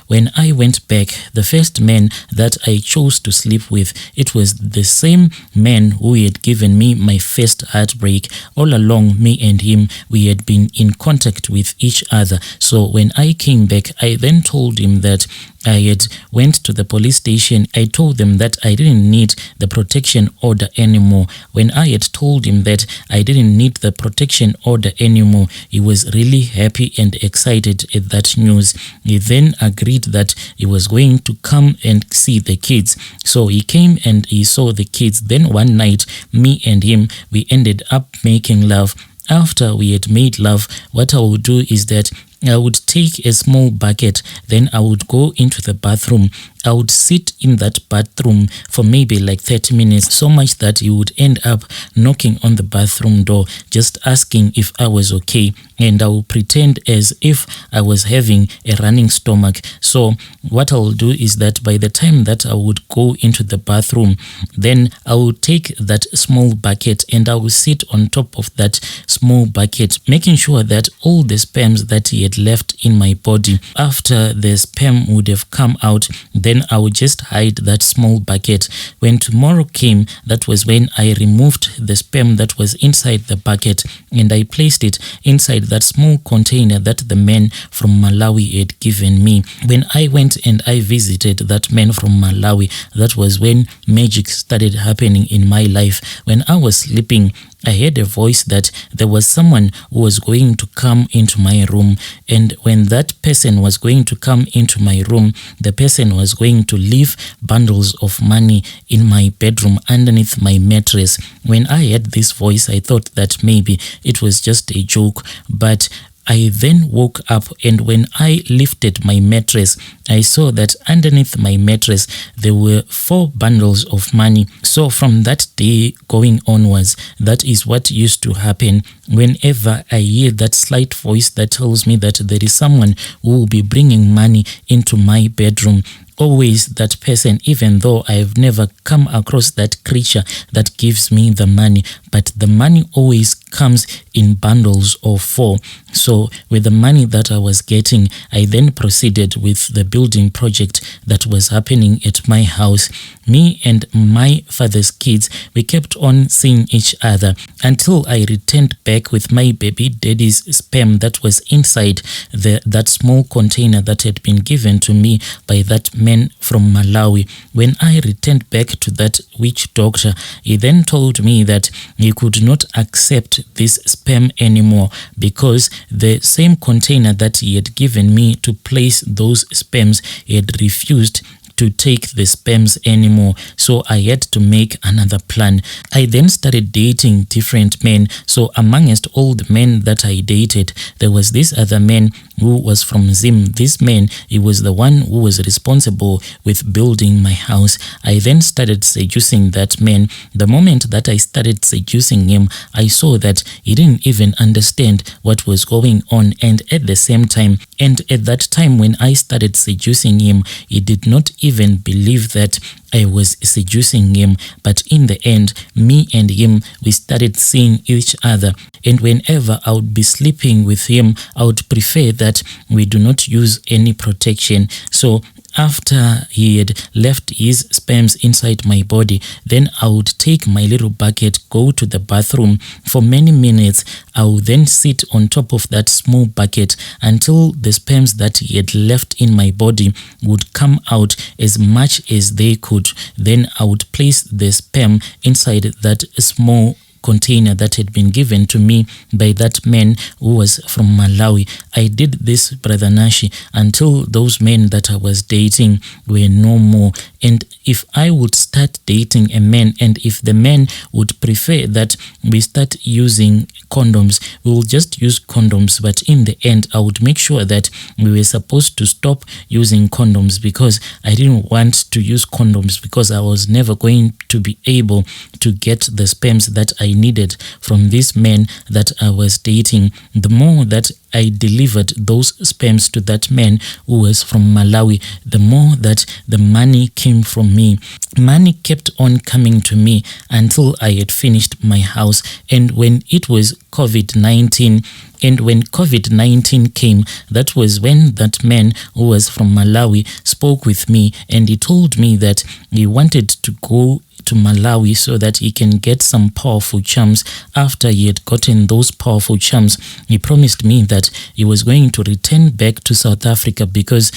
when I went back, the first man that I chose to sleep with, it was the same man who had given me my first heartbreak. All along, me and him, we had been in contact with each other. So when I came back, I then told him that I had went to the police station. I told them that I didn't need the protection order anymore. When I had told him that I didn't need the protection order anymore, he was really happy and excited at that news. He then agreed that he was going to come and see the kids. So he came and he saw the kids. Then one night, me and him, we ended up making love. After we had made love, what I would do is that I would take a small bucket, then I would go into the bathroom. I would sit in that bathroom for maybe like 30 minutes, so much that he would end up knocking on the bathroom door, just asking if I was okay. And I would pretend as if I was having a running stomach. So what I will do is that by the time that I would go into the bathroom, then I would take that small bucket and I would sit on top of that small bucket, making sure that all the sperms that he had left in my body, after the sperm would have come out, then I would just hide that small bucket. When tomorrow came, that was when I removed the sperm that was inside the bucket and I placed it inside that small container that the man from Malawi had given me. When I went and I visited that man from Malawi, that was when magic started happening in my life. When I was sleeping, I heard a voice that there was someone who was going to come into my room, and when that person was going to come into my room, the person was going to leave bundles of money in my bedroom underneath my mattress. When I heard this voice, I thought that maybe it was just a joke, but I then woke up, and when I lifted my mattress, I saw that underneath my mattress there were 4 bundles of money. So from that day going onwards, that is what used to happen. Whenever I hear that slight voice that tells me that there is someone who will be bringing money into my bedroom, always that person, even though I have never come across that creature that gives me the money, but the money always comes in bundles of 4. So with the money that I was getting, I then proceeded with the building project that was happening at my house. Me and my father's kids, we kept on seeing each other until I returned back with my baby daddy's sperm that was inside that small container that had been given to me by that man from Malawi. When I returned back to that witch doctor, he then told me that he could not accept this sperm anymore because the same container that he had given me to place those sperms, he had refused to take the sperms anymore. So I had to make another plan. I then started dating different men. So amongst all the men that I dated, there was this other man who was from Zim. This man, he was the one who was responsible with building my house. I then started seducing that man. The moment that I started seducing him, I saw that he didn't even understand what was going on. And at the same time, and at that time when I started seducing him, he did not even believe that I was seducing him. But in the end, me and him, we started seeing each other. And whenever I would be sleeping with him, I would prefer that we do not use any protection. So after he had left his sperms inside my body, then I would take my little bucket, go to the bathroom for many minutes. I would then sit on top of that small bucket until the sperms that he had left in my body would come out as much as they could. Then I would place the sperm inside that small container that had been given to me by that man who was from Malawi. I did this, Brother Nashi, until those men that I was dating were no more. And if I would start dating a man, and if the man would prefer that we start using condoms, we will just use condoms. But in the end, I would make sure that we were supposed to stop using condoms, because I didn't want to use condoms, because I was never going to be able to get the sperms that I needed from this man that I was dating, the more that I delivered those sperms to that man who was from Malawi, the more that the money came from me. Money kept on coming to me until I had finished my house. And when it was COVID-19, and when COVID-19 came, that was when that man who was from Malawi spoke with me, and he told me that he wanted to go to Malawi so that he can get some powerful charms. After he had gotten those powerful charms, he promised me that he was going to return back to South Africa, because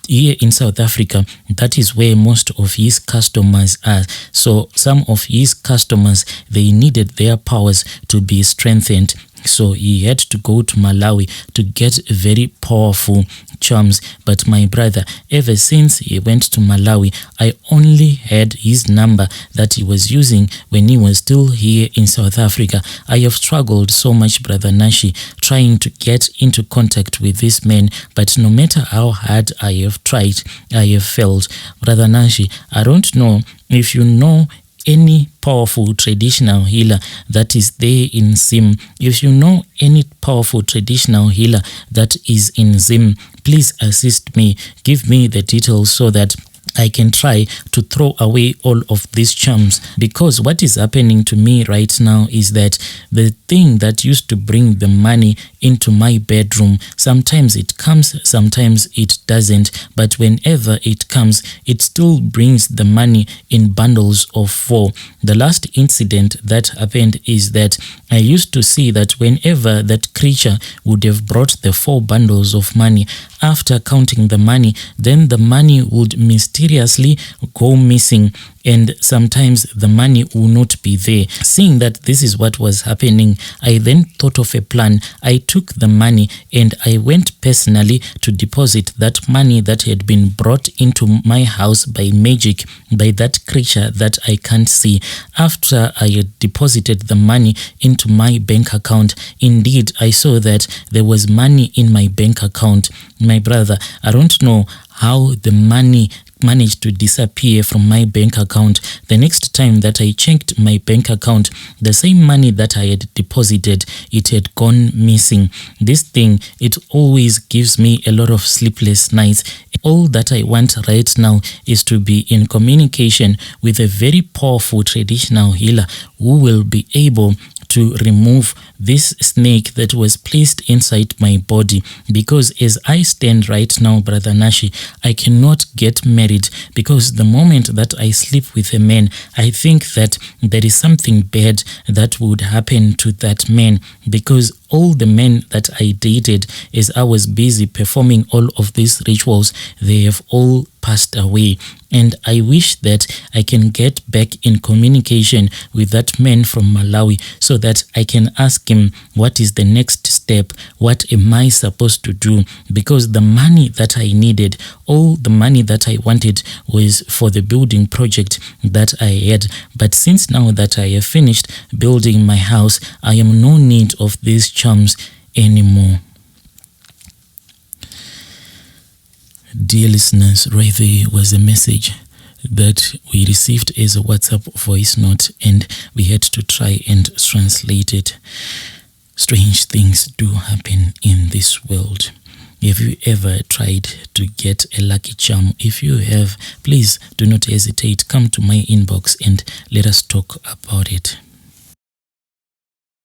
here in South Africa, that is where most of his customers are. So some of his customers, they needed their powers to be strengthened. So he had to go to Malawi to get very powerful charms. But my brother, ever since he went to Malawi, I only had his number that he was using when he was still here in South Africa. I have struggled so much, Brother Nashi, trying to get into contact with this man, but no matter how hard I have tried, I have failed. Brother Nashi, I don't know if you know any powerful traditional healer that is there in Zim. If you know any powerful traditional healer that is in Zim, please assist me. Give me the details so that I can try to throw away all of these charms, because what is happening to me right now is that the thing that used to bring the money into my bedroom, sometimes it comes, sometimes it doesn't, but whenever it comes, it still brings the money in bundles of 4. The last incident that happened is that I used to see that whenever that creature would have brought the 4 bundles of money, after counting the money, then the money would mysteriously go missing, and sometimes the money will not be there. Seeing that this is what was happening, I then thought of a plan. I took the money and I went personally to deposit that money that had been brought into my house by magic, by that creature that I can't see. After I had deposited the money into my bank account, indeed I saw that there was money in my bank account. My brother, I don't know how the money managed to disappear from my bank account. The next time that I checked my bank account, the same money that I had deposited, it had gone missing. This thing, it always gives me a lot of sleepless nights. All that I want right now is to be in communication with a very powerful traditional healer who will be able to remove this snake that was placed inside my body, because as I stand right now, Brother Nashi, I cannot get married, because the moment that I sleep with a man, I think that there is something bad that would happen to that man, because all the men that I dated as I was busy performing all of these rituals, they have all passed away. And I wish that I can get back in communication with that man from Malawi so that I can ask him what is the next step, what am I supposed to do, because the money that I needed, all the money that I wanted was for the building project that I had. But since now that I have finished building my house, I am no need of these charms anymore. Dear listeners, right there was a message that we received as a WhatsApp voice note, and we had to try and translate it. Strange things do happen in this world. Have you ever tried to get a lucky charm? If you have, please do not hesitate. Come to my inbox and let us talk about it.